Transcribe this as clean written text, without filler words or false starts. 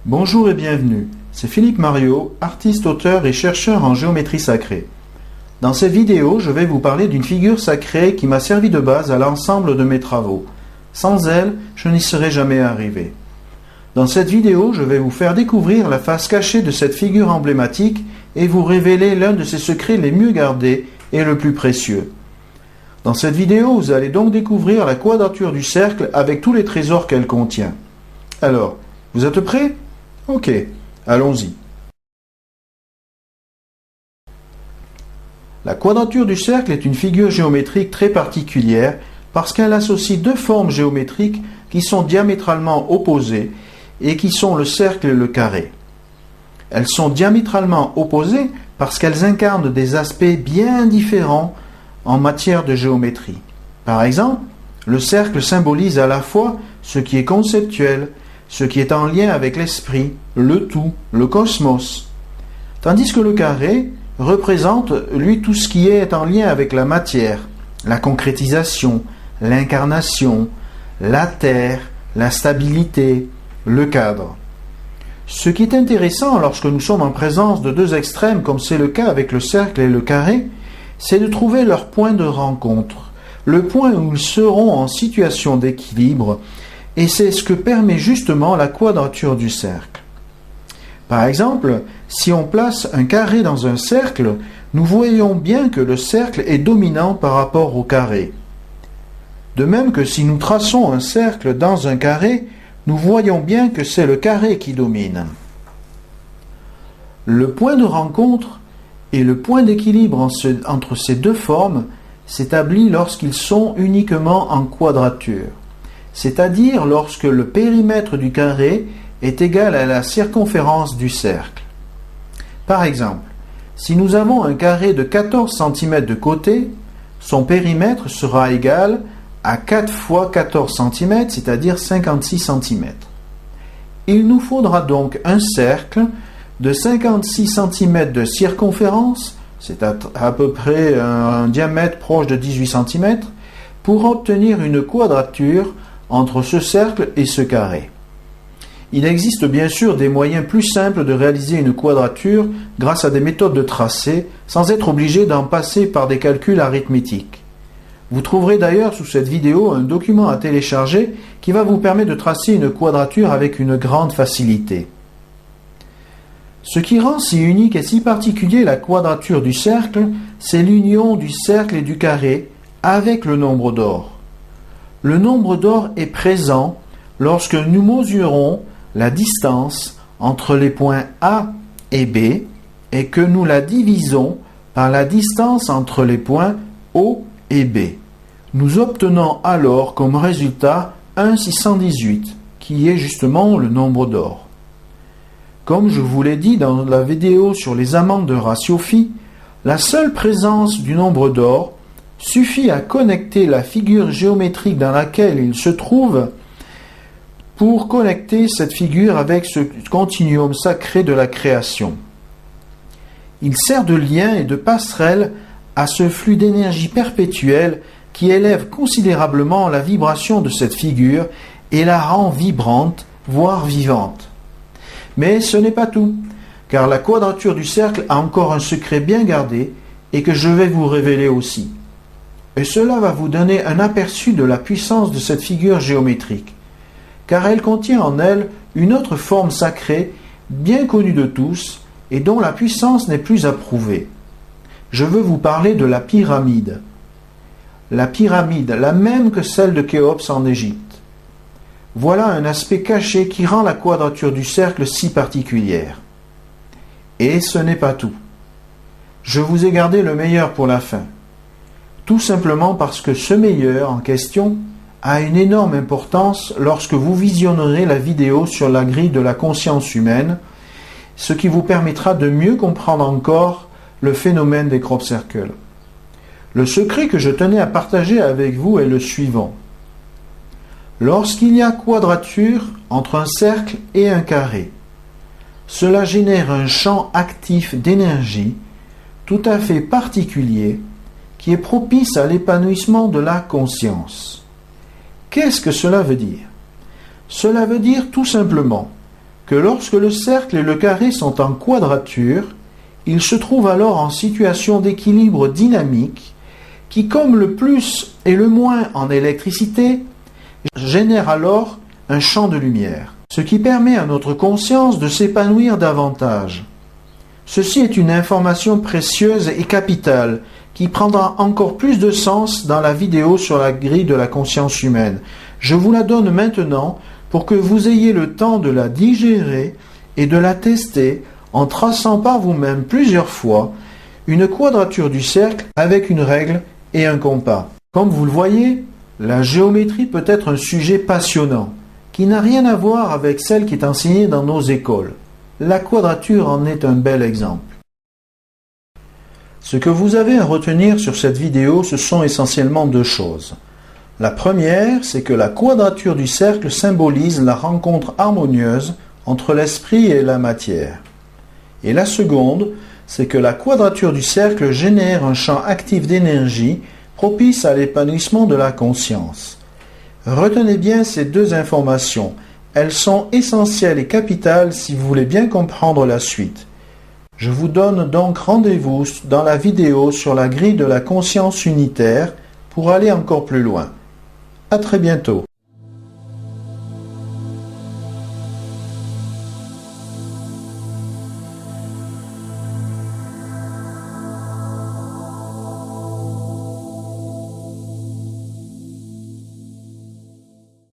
Bonjour et bienvenue, c'est Philippe Mariot, artiste, auteur et chercheur en géométrie sacrée. Dans cette vidéo, je vais vous parler d'une figure sacrée qui m'a servi de base à l'ensemble de mes travaux. Sans elle, je n'y serais jamais arrivé. Dans cette vidéo, je vais vous faire découvrir la face cachée de cette figure emblématique et vous révéler l'un de ses secrets les mieux gardés et le plus précieux. Dans cette vidéo, vous allez donc découvrir la quadrature du cercle avec tous les trésors qu'elle contient. Alors, vous êtes prêts ? Ok, allons-y. La quadrature du cercle est une figure géométrique très particulière parce qu'elle associe deux formes géométriques qui sont diamétralement opposées et qui sont le cercle et le carré. Elles sont diamétralement opposées parce qu'elles incarnent des aspects bien différents en matière de géométrie. Par exemple, le cercle symbolise à la fois ce qui est conceptuel, ce qui est en lien avec l'esprit, le tout, le cosmos, tandis que le carré représente, lui, tout ce qui est en lien avec la matière, la concrétisation, l'incarnation, la terre, la stabilité, le cadre. Ce qui est intéressant lorsque nous sommes en présence de deux extrêmes, comme c'est le cas avec le cercle et le carré, c'est de trouver leur point de rencontre, le point où ils seront en situation d'équilibre, et c'est ce que permet justement la quadrature du cercle. Par exemple, si on place un carré dans un cercle, nous voyons bien que le cercle est dominant par rapport au carré. De même que si nous traçons un cercle dans un carré, nous voyons bien que c'est le carré qui domine. Le point de rencontre et le point d'équilibre entre ces deux formes s'établit lorsqu'ils sont uniquement en quadrature, c'est-à-dire lorsque le périmètre du carré est égal à la circonférence du cercle. Par exemple, si nous avons un carré de 14 cm de côté, son périmètre sera égal à 4 fois 14 cm, c'est-à-dire 56 cm. Il nous faudra donc un cercle de 56 cm de circonférence, c'est à peu près un diamètre proche de 18 cm, pour obtenir une quadrature entre ce cercle et ce carré. Il existe bien sûr des moyens plus simples de réaliser une quadrature grâce à des méthodes de tracé, sans être obligé d'en passer par des calculs arithmétiques. Vous trouverez d'ailleurs sous cette vidéo un document à télécharger qui va vous permettre de tracer une quadrature avec une grande facilité. Ce qui rend si unique et si particulier la quadrature du cercle, c'est l'union du cercle et du carré avec le nombre d'or. Le nombre d'or est présent lorsque nous mesurons la distance entre les points A et B et que nous la divisons par la distance entre les points O et B. Nous obtenons alors comme résultat 1,618, qui est justement le nombre d'or. Comme je vous l'ai dit dans la vidéo sur les amandes de ratio phi, la seule présence du nombre d'or suffit à connecter la figure géométrique dans laquelle il se trouve pour connecter cette figure avec ce continuum sacré de la création. Il sert de lien et de passerelle à ce flux d'énergie perpétuelle qui élève considérablement la vibration de cette figure et la rend vibrante, voire vivante. Mais ce n'est pas tout, car la quadrature du cercle a encore un secret bien gardé et que je vais vous révéler aussi. Et cela va vous donner un aperçu de la puissance de cette figure géométrique, car elle contient en elle une autre forme sacrée, bien connue de tous, et dont la puissance n'est plus à prouver. Je veux vous parler de la pyramide. La pyramide, la même que celle de Khéops en Égypte. Voilà un aspect caché qui rend la quadrature du cercle si particulière. Et ce n'est pas tout. Je vous ai gardé le meilleur pour la fin. Tout simplement parce que ce meilleur en question a une énorme importance lorsque vous visionnerez la vidéo sur la grille de la conscience humaine, ce qui vous permettra de mieux comprendre encore le phénomène des crop circles. Le secret que je tenais à partager avec vous est le suivant. Lorsqu'il y a quadrature entre un cercle et un carré, cela génère un champ actif d'énergie tout à fait particulier qui est propice à l'épanouissement de la conscience. Qu'est-ce que cela veut dire ? Cela veut dire tout simplement que lorsque le cercle et le carré sont en quadrature, ils se trouvent alors en situation d'équilibre dynamique qui, comme le plus et le moins en électricité, génère alors un champ de lumière, ce qui permet à notre conscience de s'épanouir davantage. Ceci est une information précieuse et capitale qui prendra encore plus de sens dans la vidéo sur la grille de la conscience humaine. Je vous la donne maintenant pour que vous ayez le temps de la digérer et de la tester en traçant par vous-même plusieurs fois une quadrature du cercle avec une règle et un compas. Comme vous le voyez, la géométrie peut être un sujet passionnant qui n'a rien à voir avec celle qui est enseignée dans nos écoles. La quadrature en est un bel exemple. Ce que vous avez à retenir sur cette vidéo, ce sont essentiellement deux choses. La première, c'est que la quadrature du cercle symbolise la rencontre harmonieuse entre l'esprit et la matière. Et la seconde, c'est que la quadrature du cercle génère un champ actif d'énergie propice à l'épanouissement de la conscience. Retenez bien ces deux informations. Elles sont essentielles et capitales si vous voulez bien comprendre la suite. Je vous donne donc rendez-vous dans la vidéo sur la grille de la conscience unitaire pour aller encore plus loin. À très bientôt.